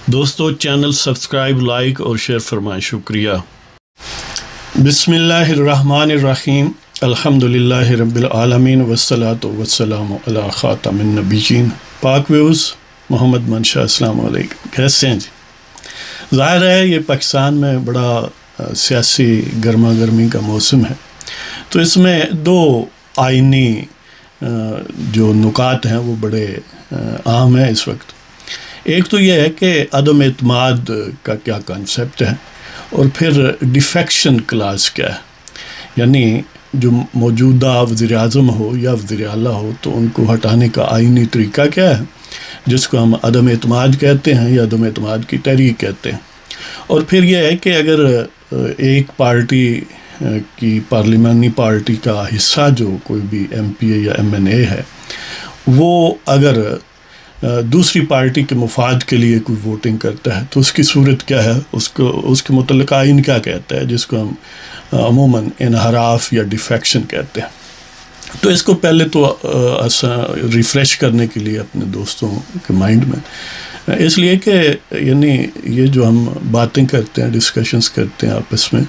دوستو channel subscribe like اور share فرمائیں، شکریہ۔ بسم اللہ الرحمن الرحیم، الحمدللہ رب العالمین والصلاة والسلام علی خاتم النبیین۔ پاک ویوز، محمد منشا، السلام علیکم، کیسے ہیں جی؟ ظاہر ہے یہ پاکستان میں بڑا سیاسی گرما گرمی کا موسم ہے، تو اس میں دو آئینی جو نکات ہیں وہ بڑے اہم ہیں اس وقت۔ ایک تو یہ ہے کہ عدم اعتماد کا کیا کنسیپٹ ہے، اور پھر ڈیفیکشن کلاز کیا ہے، یعنی جو موجودہ وزیر اعظم ہو یا وزیر اعلیٰ ہو تو ان کو ہٹانے کا آئینی طریقہ کیا ہے، جس کو ہم عدم اعتماد کہتے ہیں یا عدم اعتماد کی تحریک کہتے ہیں۔ اور پھر یہ ہے کہ اگر ایک پارٹی کی پارلیمانی پارٹی کا حصہ جو کوئی بھی ایم پی اے یا ایم این اے ہے، وہ اگر دوسری پارٹی کے مفاد کے لیے کوئی ووٹنگ کرتا ہے تو اس کی صورت کیا ہے، اس کے متعلق آئین کیا کہتا ہے، جس کو ہم عموماً انحراف یا ڈیفیکشن کہتے ہیں۔ تو اس کو پہلے تو ریفریش کرنے کے لیے اپنے دوستوں کے مائنڈ میں، اس لیے کہ یعنی یہ جو ہم باتیں کرتے ہیں، ڈسکشنز کرتے ہیں آپس میں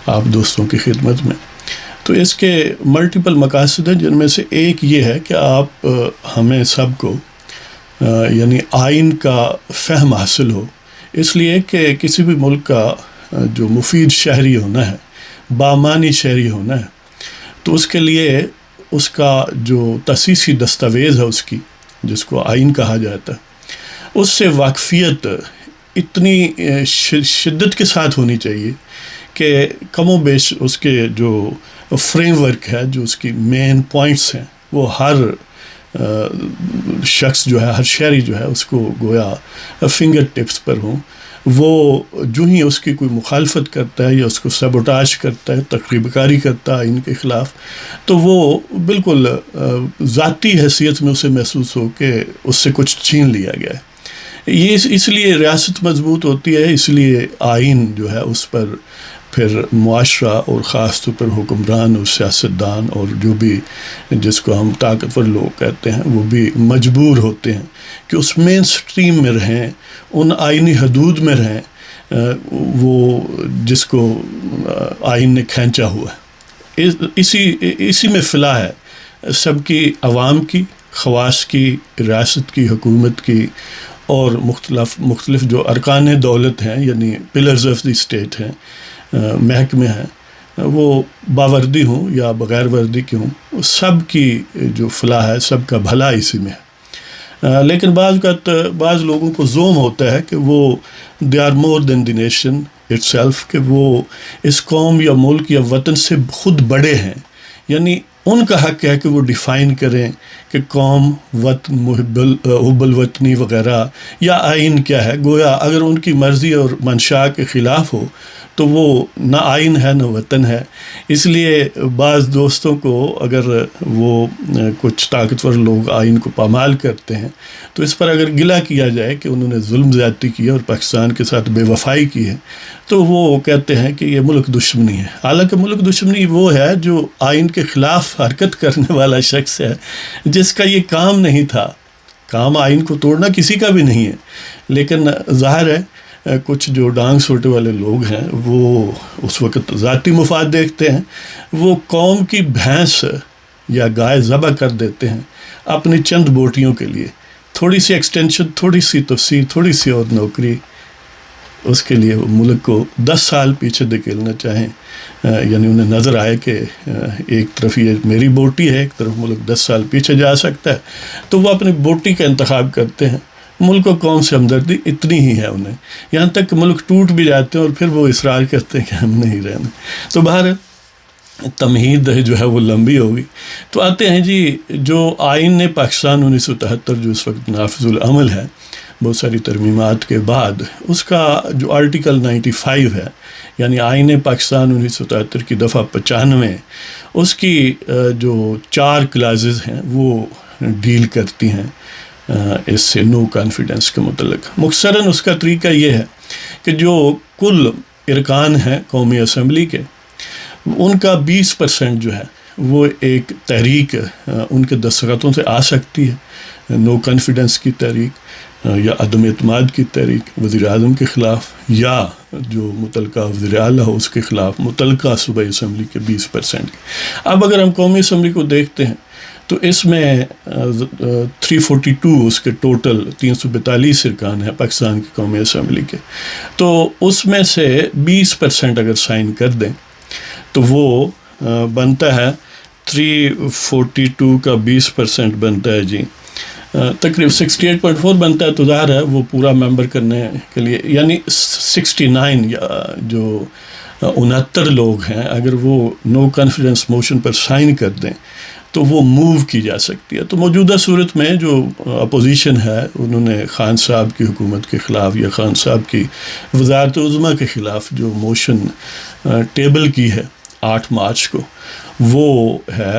آپ دوستوں کی خدمت میں، تو اس کے ملٹیپل مقاصد ہیں، جن میں سے ایک یہ ہے کہ آپ ہمیں سب کو یعنی آئین کا فہم حاصل ہو، اس لیے کہ کسی بھی ملک کا جو مفید شہری ہونا ہے، بامانی شہری ہونا ہے، تو اس کے لیے اس کا جو تاسیسی دستاویز ہے اس کی، جس کو آئین کہا جاتا ہے، اس سے واقفیت اتنی شدت کے ساتھ ہونی چاہیے کہ کم و بیش اس کے جو فریم ورک ہے، جو اس کی مین پوائنٹس ہیں، وہ ہر شخص جو ہے، ہر شہری جو ہے، اس کو گویا فنگر ٹپس پر ہوں۔ وہ جو ہی اس کی کوئی مخالفت کرتا ہے یا اس کو سیبوٹاج کرتا ہے، تخریب کاری کرتا ہے ان کے خلاف، تو وہ بالکل ذاتی حیثیت میں اسے محسوس ہو کہ اس سے کچھ چھین لیا گیا ہے۔ یہ اس لیے ریاست مضبوط ہوتی ہے، اس لیے آئین جو ہے اس پر پھر معاشرہ اور خاص طور پر حکمران اور سیاستدان اور جو بھی جس کو ہم طاقتور لوگ کہتے ہیں، وہ بھی مجبور ہوتے ہیں کہ اس مین سٹریم میں رہیں، ان آئینی حدود میں رہیں وہ جس کو آئین نے کھینچا ہوا ہے۔ اسی میں فلاح ہے سب کی، عوام کی، خواص کی، ریاست کی، حکومت کی، اور مختلف جو ارکان دولت ہیں، یعنی پلرز آف دی اسٹیٹ ہیں، محکمے ہیں، وہ باوردی ہوں یا بغیر وردی کے ہوں، سب کی جو فلاح ہے، سب کا بھلا اسی میں ہے۔ لیکن بعض لوگوں کو زوم ہوتا ہے کہ وہ they are more than the nation itself, کہ وہ اس قوم یا ملک یا وطن سے خود بڑے ہیں، یعنی ان کا حق ہے کہ وہ ڈیفائن کریں کہ قوم، وطن، حب الوطنی وغیرہ یا آئین کیا ہے۔ گویا اگر ان کی مرضی اور منشا کے خلاف ہو تو وہ نہ آئین ہے نہ وطن ہے۔ اس لیے بعض دوستوں کو اگر وہ کچھ طاقتور لوگ آئین کو پامال کرتے ہیں تو اس پر اگر گلہ کیا جائے کہ انہوں نے ظلم زیادتی کی اور پاکستان کے ساتھ بے وفائی کی ہے، تو وہ کہتے ہیں کہ یہ ملک دشمنی ہے۔ حالانکہ ملک دشمنی وہ ہے جو آئین کے خلاف حرکت کرنے والا شخص ہے، جس کا یہ کام نہیں تھا۔ کام آئین کو توڑنا کسی کا بھی نہیں ہے، لیکن ظاہر ہے کچھ جو ڈانگ سوٹے والے لوگ ہیں وہ اس وقت ذاتی مفاد دیکھتے ہیں، وہ قوم کی بھینس یا گائے ذبح کر دیتے ہیں اپنی چند بوٹیوں کے لیے، تھوڑی سی ایکسٹینشن، تھوڑی سی توسیع، تھوڑی سی اور نوکری، اس کے لیے وہ ملک کو 10 سال پیچھے دھکیلنا چاہیں، یعنی انہیں نظر آئے کہ ایک طرف یہ میری بوٹی ہے، ایک طرف ملک 10 سال پیچھے جا سکتا ہے، تو وہ اپنی بوٹی کا انتخاب کرتے ہیں۔ ملک و قوم سے ہمدردی اتنی ہی ہے انہیں، یہاں تک کہ ملک ٹوٹ بھی جاتے ہیں اور پھر وہ اصرار کرتے ہیں کہ ہم نہیں رہنا۔ تو باہر تمہید جو ہے وہ لمبی ہوگی۔ تو آتے ہیں جی، جو آئین نے پاکستان 1973 جو اس وقت نافذ العمل ہے بہت ساری ترمیمات کے بعد، اس کا جو آرٹیکل 95 ہے، یعنی آئین پاکستان 1973 کی دفعہ 95، اس کی جو 4 کلازز ہیں وہ ڈیل کرتی ہیں اس سے نو کانفیڈنس کے متعلق۔ مختصراً اس کا طریقہ یہ ہے کہ جو کل ارکان ہیں قومی اسمبلی کے، ان کا 20% جو ہے وہ ایک تحریک ان کے دستخطوں سے آ سکتی ہے، نو کانفیڈنس کی تحریک، یا عدم اعتماد کی تحریک وزیر اعظم کے خلاف، یا جو متعلقہ وزیر اعلیٰ ہو اس کے خلاف متعلقہ صوبائی اسمبلی کے 20% کی۔ اب اگر ہم قومی اسمبلی کو دیکھتے ہیں تو اس میں 342 اس کے ٹوٹل 342 ارکان ہیں پاکستان کی قومی اسمبلی کے، تو اس میں سے 20% اگر سائن کر دیں تو وہ بنتا ہے 342 کا 20% بنتا ہے جی تقریباً 68.4 بنتا ہے، تو ظاہر ہے وہ پورا ممبر کرنے کے لیے یعنی 69 یا جو 69 لوگ ہیں اگر وہ نو کانفیڈنس موشن پر سائن کر دیں تو وہ موو کی جا سکتی ہے۔ تو موجودہ صورت میں جو اپوزیشن ہے انہوں نے خان صاحب کی حکومت کے خلاف یا خان صاحب کی وزارت عظمیٰ کے خلاف جو موشن ٹیبل کی ہے 8 مارچ کو، وہ ہے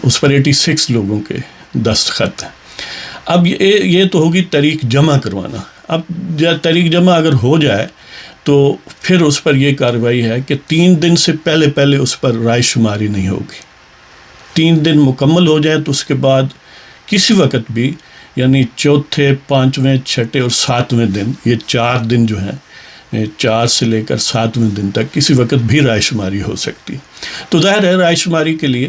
اس پر 86 لوگوں کے دستخط ہیں۔ اب یہ تو ہوگی تحریک جمع کروانا۔ اب تحریک جمع اگر ہو جائے تو پھر اس پر یہ کارروائی ہے کہ 3 دن سے پہلے اس پر رائے شماری نہیں ہوگی۔ 3 دن مکمل ہو جائیں تو اس کے بعد کسی وقت بھی یعنی چوتھے، 5ویں، 6ٹھے اور 7ویں دن، یہ 4 دن جو ہیں 4 سے لے کر 7ویں دن تک کسی وقت بھی رائے شماری ہو سکتی۔ تو ظاہر ہے رائے شماری کے لیے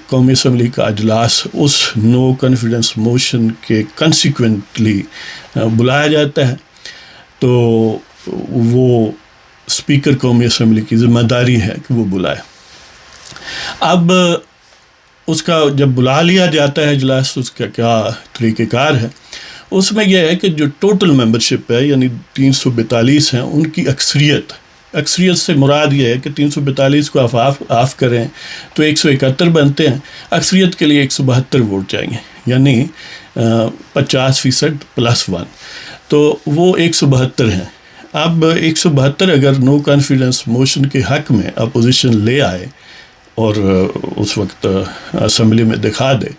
قومی اسمبلی کا اجلاس اس نو کانفیڈنس موشن کے کنسیکوینٹلی بلایا جاتا ہے، تو وہ اسپیکر قومی اسمبلی کی ذمہ داری ہے کہ وہ بلائے۔ اب اس کا جب بلا لیا جاتا ہے اجلاس تو اس کا کیا طریقہ کار ہے؟ اس میں یہ ہے کہ جو ٹوٹل ممبرشپ ہے یعنی 342 ہیں، ان کی اکثریت سے مراد یہ ہے کہ 342 کو آف کریں تو 171 بنتے ہیں، اکثریت کے لیے 172 ووٹ چاہیے یعنی 50% +1، تو وہ 172 ہیں۔ اب 172 اگر نو کانفیڈنس موشن کے حق میں اپوزیشن لے آئے اور اس وقت اسمبلی میں دکھا دے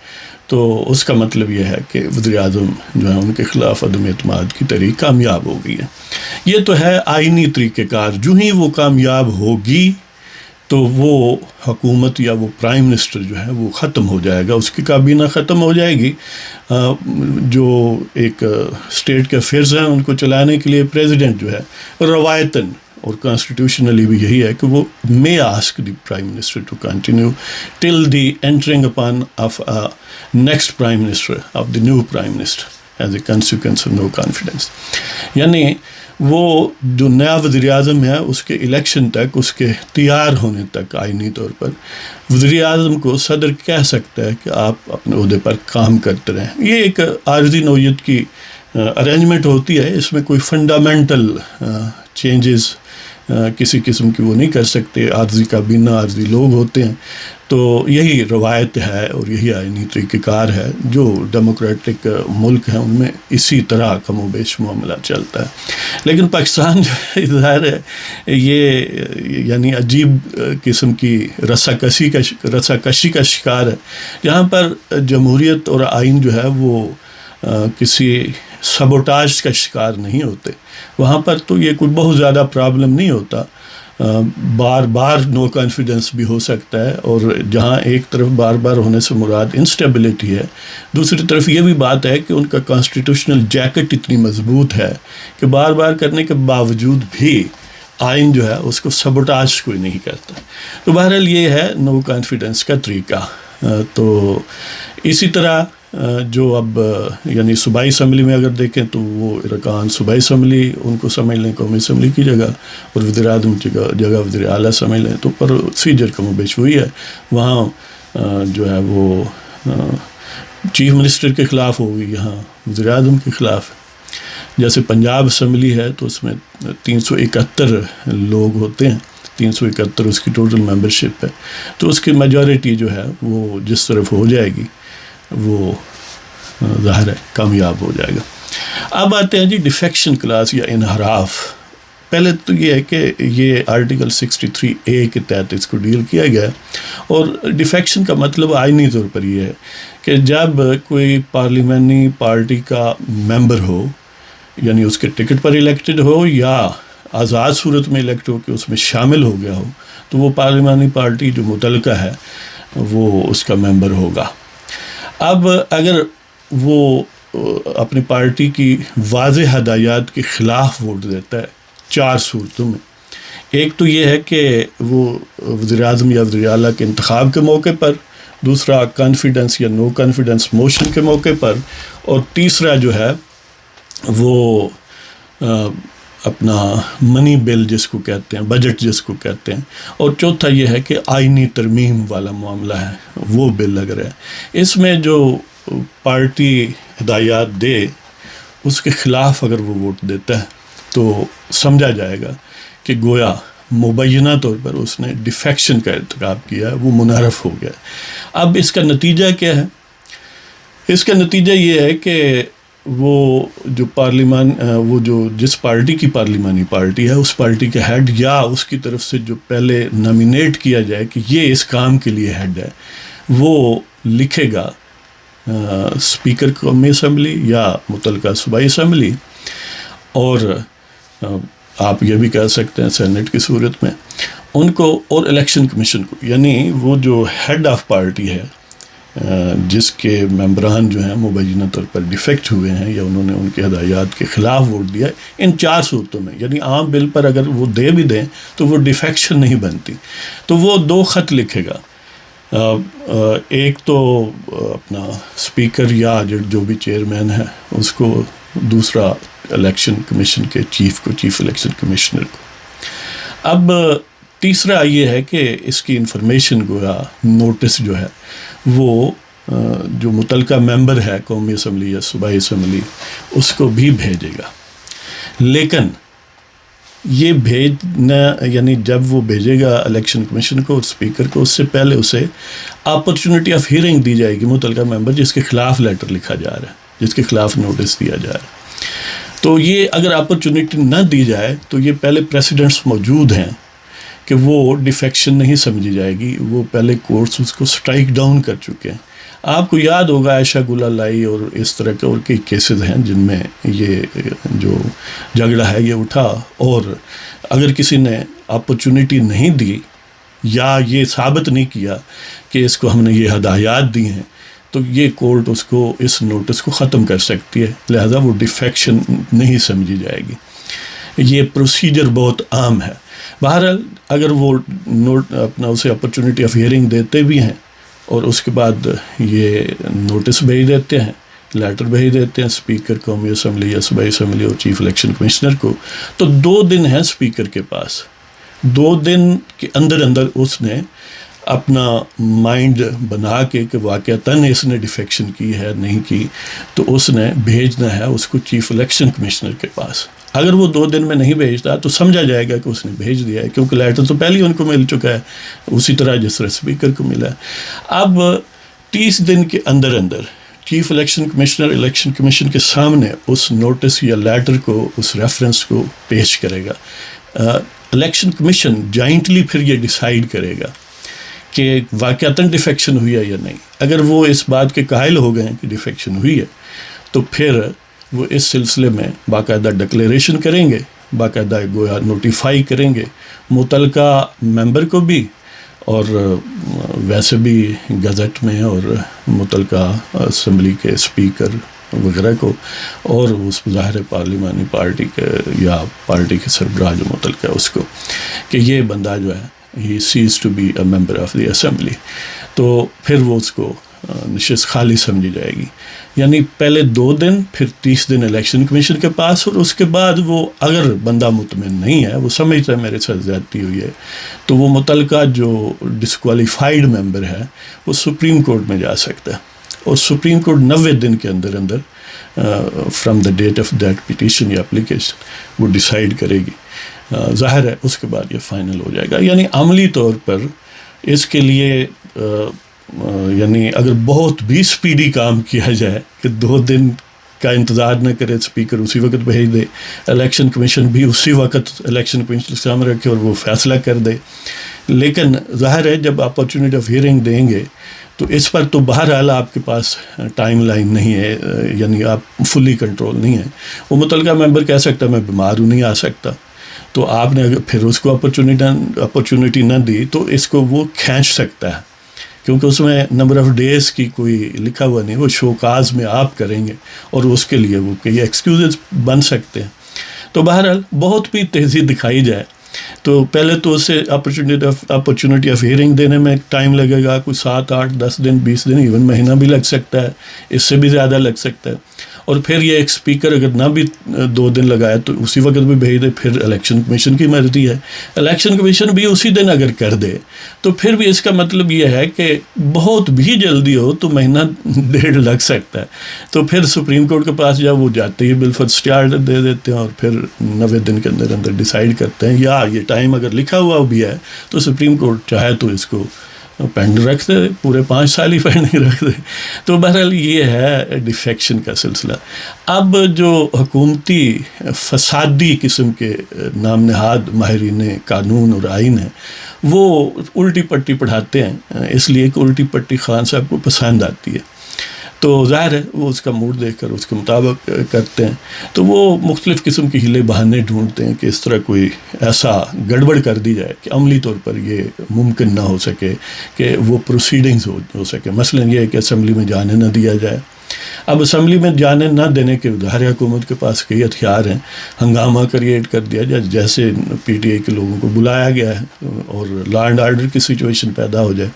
تو اس کا مطلب یہ ہے کہ وزیر اعظم جو ہے ان کے خلاف عدم اعتماد کی تحریک کامیاب ہو گئی ہے۔ یہ تو ہے آئینی طریقہ کار۔ جو ہی وہ کامیاب ہوگی تو وہ حکومت یا وہ پرائم منسٹر جو ہے وہ ختم ہو جائے گا، اس کی کابینہ ختم ہو جائے گی۔ جو ایک اسٹیٹ کے افیئرز ہیں ان کو چلانے کے لیے پریزیڈنٹ جو ہے روایتاً اور کانسٹیٹیوشنلی بھی یہی ہے کہ وہ may ask the prime minister to continue till the entering upon of a next prime minister, of the new prime minister as a consequence of no confidence۔ یعنی وہ جو نیا وزیر اعظم ہے اس کے الیکشن تک، اس کے تیار ہونے تک آئینی طور پر وزیر اعظم کو صدر کہہ سکتا ہے کہ آپ اپنے عہدے پر کام کرتے رہیں۔ یہ ایک عارضی نوعیت کی ارینجمنٹ ہوتی ہے، اس میں کوئی فنڈامنٹل چینجز کسی قسم کی وہ نہیں کر سکتے، عارضی کابینہ، عارضی لوگ ہوتے ہیں۔ تو یہی روایت ہے اور یہی آئینی طریقہ کار ہے جو ڈیموکریٹک ملک ہیں ان میں اسی طرح کم و بیش معاملہ چلتا ہے۔ لیکن پاکستان جو ظاہر ہے یہ یعنی عجیب قسم کی رسا کشی کا شکار ہے، جہاں پر جمہوریت اور آئین جو ہے وہ کسی سبوٹاج کا شکار نہیں ہوتے۔ وہاں پر تو یہ کوئی بہت زیادہ پرابلم نہیں ہوتا، بار بار نو کانفیڈنس بھی ہو سکتا ہے، اور جہاں ایک طرف بار بار ہونے سے مراد انسٹیبلٹی ہے، دوسری طرف یہ بھی بات ہے کہ ان کا کانسٹیٹیوشنل جیکٹ اتنی مضبوط ہے کہ بار بار کرنے کے باوجود بھی آئین جو ہے اس کو سبوٹاج کوئی نہیں کرتا۔ تو بہرحال یہ ہے نو کانفیڈنس کا طریقہ۔ تو اسی طرح جو اب یعنی صوبائی اسمبلی میں اگر دیکھیں تو وہ ارکان صوبائی اسمبلی ان کو سمجھ لیں قومی اسمبلی کی جگہ، اور وزیر اعظم کی جگہ وزیر اعلیٰ سمجھ لیں، تو پروسیجر کم و بیش وہی ہے۔ وہاں جو ہے وہ چیف منسٹر کے خلاف ہوگی، یہاں وزیر اعظم کے خلاف۔ جیسے پنجاب اسمبلی ہے تو اس میں 371 لوگ ہوتے ہیں، 371 اس کی ٹوٹل ممبرشپ ہے، تو اس کی میجورٹی جو ہے وہ جس طرف ہو جائے گی وہ ظاہر ہے کامیاب ہو جائے گا۔ اب آتے ہیں جی ڈیفیکشن کلاس یا انحراف۔ پہلے تو یہ ہے کہ یہ آرٹیکل 63A کے تحت اس کو ڈیل کیا گیا ہے، اور ڈیفیکشن کا مطلب آئینی طور پر یہ ہے کہ جب کوئی پارلیمانی پارٹی کا ممبر ہو، یعنی اس کے ٹکٹ پر الیکٹڈ ہو یا آزاد صورت میں الیکٹ ہو کہ اس میں شامل ہو گیا ہو، تو وہ پارلیمانی پارٹی جو متعلقہ ہے،، وہ اس کا ممبر ہوگا۔ اب اگر وہ اپنی پارٹی کی واضح ہدایات کے خلاف ووٹ دیتا ہے 4 صورتوں میں. ایک تو یہ ہے کہ وہ وزیر اعظم یا وزیر اعلیٰ کے انتخاب کے موقع پر، دوسرا کانفیڈنس یا نو کانفیڈنس موشن کے موقع پر، اور تیسرا جو ہے وہ اپنا منی بل جس کو کہتے ہیں، بجٹ جس کو کہتے ہیں، اور چوتھا یہ ہے کہ آئینی ترمیم والا معاملہ ہے، وہ بل اگر ہے. اس میں جو پارٹی ہدایات دے اس کے خلاف اگر وہ ووٹ دیتا ہے تو سمجھا جائے گا کہ گویا مبینہ طور پر اس نے ڈیفیکشن کا ارتکاب کیا ہے، وہ منحرف ہو گیا. اب اس کا نتیجہ کیا ہے؟ اس کا نتیجہ یہ ہے کہ وہ جو وہ جو جس پارٹی کی پارلیمانی پارٹی ہے، اس پارٹی کے ہیڈ یا اس کی طرف سے جو پہلے نامینیٹ کیا جائے کہ یہ اس کام کے لیے ہیڈ ہے، وہ لکھے گا اسپیکر قومی اسمبلی یا متعلقہ صوبائی اسمبلی، اور آپ یہ بھی کہہ سکتے ہیں سینٹ کی صورت میں ان کو، اور الیکشن کمیشن کو، یعنی وہ جو ہیڈ آف پارٹی ہے جس کے ممبران جو ہیں مبینہ طور پر ڈیفیکٹ ہوئے ہیں یا انہوں نے ان کے ہدایات کے خلاف ووٹ دیا ہے، ان 4 صورتوں میں، یعنی عام بل پر اگر وہ دے بھی دیں تو وہ ڈیفیکشن نہیں بنتی، تو وہ 2 خط لکھے گا. ایک تو اپنا اسپیکر یا جو بھی چیئرمین ہے اس کو، دوسرا الیکشن کمیشن کے چیف کو، چیف الیکشن کمشنر کو. اب تیسرا یہ ہے کہ اس کی انفارمیشن گویا نوٹس جو ہے وہ جو متعلقہ ممبر ہے قومی اسمبلی یا صوبائی اسمبلی اس کو بھی بھیجے گا. لیکن یہ بھیجنا، یعنی جب وہ بھیجے گا الیکشن کمیشن کو اور اسپیکر کو، اس سے پہلے اسے اپرچونٹی آف ہیئرنگ دی جائے گی متعلقہ ممبر جس کے خلاف لیٹر لکھا جا رہا ہے، جس کے خلاف نوٹس دیا جا رہا ہے. تو یہ اگر اپرچونٹی نہ دی جائے تو یہ پہلے پریسیڈنٹس موجود ہیں کہ وہ ڈیفیکشن نہیں سمجھی جائے گی، وہ پہلے کورٹس اس کو سٹرائک ڈاؤن کر چکے ہیں. آپ کو یاد ہوگا عائشہ گل لائی اور اس طرح کے اور کئی کیسز ہیں جن میں یہ جو جھگڑا ہے یہ اٹھا، اور اگر کسی نے اپرچونٹی نہیں دی یا یہ ثابت نہیں کیا کہ اس کو ہم نے یہ ہدایات دی ہیں تو یہ کورٹ اس کو، اس نوٹس کو ختم کر سکتی ہے، لہذا وہ ڈیفیکشن نہیں سمجھی جائے گی. یہ پروسیجر بہت عام ہے. بہرحال اگر وہ اپنا اسے اپرچونٹی آف ہیئرنگ دیتے بھی ہیں اور اس کے بعد یہ نوٹس بھیج دیتے ہیں، لیٹر بھیج دیتے ہیں اسپیکر قومی اسمبلی یا صوبائی اسمبلی اور چیف الیکشن کمشنر کو، تو 2 دن ہیں اسپیکر کے پاس. 2 دن کے اندر اس نے اپنا مائنڈ بنا کے کہ واقعتاً اس نے ڈیفیکشن کی ہے نہیں کی، تو اس نے بھیجنا ہے اس کو چیف الیکشن کمشنر کے پاس. اگر وہ 2 دن میں نہیں بھیجتا تو سمجھا جائے گا کہ اس نے بھیج دیا ہے، کیونکہ لیٹر تو پہلے ہی ان کو مل چکا ہے اسی طرح جس طرح اسپیکر کو ملا ہے. اب 30 دن کے اندر chief election commissioner election commission کے سامنے اس نوٹس یا لیٹر کو، اس ریفرنس کو پیش کرے گا. الیکشن کمیشن جوائنٹلی پھر یہ ڈیسائیڈ کرے گا کہ واقعتاً ڈیفیکشن ہوئی ہے یا نہیں. اگر وہ اس بات کے قائل ہو گئے ہیں کہ ڈیفیکشن ہوئی ہے تو پھر وہ اس سلسلے میں باقاعدہ ڈکلیریشن کریں گے، باقاعدہ گویا نوٹیفائی کریں گے متعلقہ ممبر کو بھی، اور ویسے بھی گزٹ میں، اور متعلقہ اسمبلی کے اسپیکر وغیرہ کو، اور اس ظاہر پارلیمانی پارٹی کے یا پارٹی کے سربراہ جو متعلقہ ہے اس کو، کہ یہ بندہ جو ہے he ceased to be a member of the assembly. تو پھر وہ اس کو نشست خالی سمجھی جائے گی. یعنی پہلے 2 دن، پھر 30 دن الیکشن کمیشن کے پاس، اور اس کے بعد وہ اگر بندہ مطمئن نہیں ہے، وہ سمجھتا ہے میرے ساتھ زیادتی ہوئی ہے، تو وہ متعلقہ جو ڈسکوالیفائڈ ممبر ہے وہ سپریم کورٹ میں جا سکتا ہے، اور سپریم کورٹ 90 دن کے اندر from the date of that petition یا اپلیکیشن وہ ڈیسائیڈ کرے گی. ظاہر ہے اس کے بعد یہ فائنل ہو جائے گا. یعنی عملی طور پر اس کے لیے یعنی اگر بہت بھی سپیڈی کام کیا جائے کہ 2 دن کا انتظار نہ کرے، اسپیکر اسی وقت بھیج دے، الیکشن کمیشن بھی اسی وقت الیکشن کمیشن کے سامنے رکھے اور وہ فیصلہ کر دے. لیکن ظاہر ہے جب اپرچونٹی آف ہیئرنگ دیں گے تو اس پر تو بہرحال آپ کے پاس ٹائم لائن نہیں ہے، یعنی آپ فلی کنٹرول نہیں ہے. وہ متعلقہ ممبر کہہ سکتا میں بیمار ہوں، نہیں آ سکتا، تو آپ نے اگر پھر اس کو اپرچونٹی نہ دی تو اس کو وہ کھینچ سکتا ہے کیونکہ اس میں نمبر آف ڈیز کی کوئی لکھا ہوا نہیں، وہ شوکاز میں آپ کریں گے اور اس کے لیے وہ کہ یہ ایکسکیوزز بن سکتے ہیں. تو بہرحال بہت بھی تیزی دکھائی جائے تو پہلے تو اسے اپرچونٹی آف ہیئرنگ دینے میں ٹائم لگے گا، کوئی 7 8 10 دن 20 دن ایون مہینہ بھی لگ سکتا ہے، اس سے بھی زیادہ لگ سکتا ہے. اور پھر یہ ایک اسپیکر اگر نہ بھی 2 دن لگائے تو اسی وقت بھی بھیج دے، پھر الیکشن کمیشن کی مرضی ہے. الیکشن کمیشن بھی اسی دن اگر کر دے تو پھر بھی اس کا مطلب یہ ہے کہ بہت بھی جلدی ہو تو مہینہ 1.5 لگ سکتا ہے. تو پھر سپریم کورٹ کے پاس جب وہ جاتے ہی بالفرض اسٹے آرڈر دے دیتے ہیں اور پھر 90 دن کے اندر اندر ڈیسائیڈ کرتے ہیں، یا یہ ٹائم اگر لکھا ہوا بھی ہے تو سپریم کورٹ چاہے تو اس کو پینڈنگ رکھ دے، پورے 5 سال ہی پینڈنگ رکھ دے. تو بہرحال یہ ہے ڈیفیکشن کا سلسلہ. اب جو حکومتی فسادی قسم کے نام نہاد ماہرین قانون اور آئین ہیں وہ الٹی پٹی پڑھاتے ہیں، اس لیے کہ الٹی پٹی خان صاحب کو پسند آتی ہے. تو ظاہر ہے وہ اس کا موڈ دیکھ کر اس کے مطابق کرتے ہیں. تو وہ مختلف قسم کے ہیلے بہانے ڈھونڈتے ہیں کہ اس طرح کوئی ایسا گڑبڑ کر دی جائے کہ عملی طور پر یہ ممکن نہ ہو سکے کہ وہ پروسیڈنگز ہو سکے. مثلا یہ ہے کہ اسمبلی میں جانے نہ دیا جائے. اب اسمبلی میں جانے نہ دینے کے ظاہر حکومت کے پاس کئی ہتھیار ہیں. ہنگامہ کریٹ کر دیا جائے، جیسے پی ٹی آئی کے لوگوں کو بلایا گیا ہے اور لا اینڈ آرڈر کی سچویشن پیدا ہو جائے.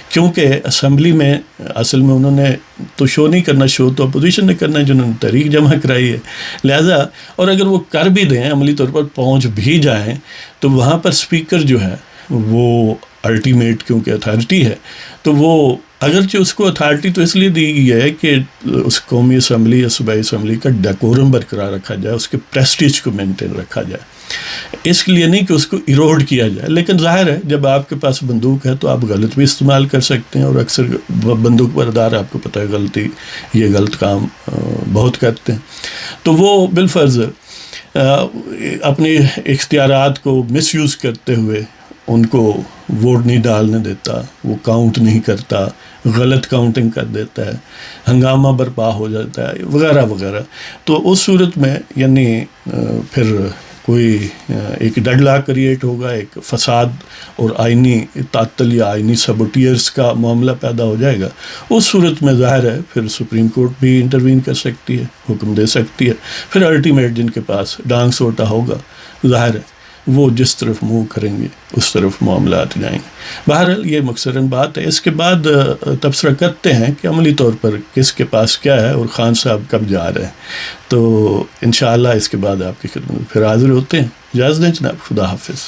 کیونکہ اسمبلی میں اصل میں انہوں نے تو شو نہیں کرنا، شو تو اپوزیشن نے کرنا ہے جنہوں نے تحریک جمع کرائی ہے. لہٰذا اور اگر وہ کر بھی دیں، عملی طور پر پہنچ بھی جائیں، تو وہاں پر اسپیکر جو ہے وہ الٹیمیٹ کیونکہ اتھارٹی ہے، تو وہ اگرچہ اس کو اتھارٹی تو اس لیے دی گئی ہے کہ اس قومی اسمبلی یا صوبائی اسمبلی کا ڈیکورم برقرار رکھا جائے، اس کے پریسٹیج کو مینٹین رکھا جائے، اس لیے نہیں کہ اس کو ایروڈ کیا جائے. لیکن ظاہر ہے جب آپ کے پاس بندوق ہے تو آپ غلط بھی استعمال کر سکتے ہیں، اور اکثر بندوق بردار آپ کو پتہ ہے یہ غلط کام بہت کرتے ہیں. تو وہ بالفرض اپنے اختیارات کو مس یوز کرتے ہوئے ان کو ووٹ نہیں ڈالنے دیتا، وہ کاؤنٹ نہیں کرتا، غلط کاؤنٹنگ کر دیتا ہے، ہنگامہ برپا ہو جاتا ہے وغیرہ وغیرہ. تو اس صورت میں یعنی پھر کوئی ایک ڈیڈ لاک کریٹ ہوگا، ایک فساد اور آئینی تعطل یا آئینی سبوٹیئرز کا معاملہ پیدا ہو جائے گا. اس صورت میں ظاہر ہے پھر سپریم کورٹ بھی انٹروین کر سکتی ہے، حکم دے سکتی ہے. پھر الٹیمیٹ جن کے پاس ڈانگ سوٹا ہوگا ظاہر ہے وہ جس طرف منہ کریں گے اس طرف معاملات جائیں گے. بہرحال یہ مختصراً بات ہے. اس کے بعد تبصرہ کرتے ہیں کہ عملی طور پر کس کے پاس کیا ہے اور خان صاحب کب جا رہے ہیں. تو انشاءاللہ اس کے بعد آپ کی خدمت پھر حاضر ہوتے ہیں. اجازت دیں جناب، خدا حافظ.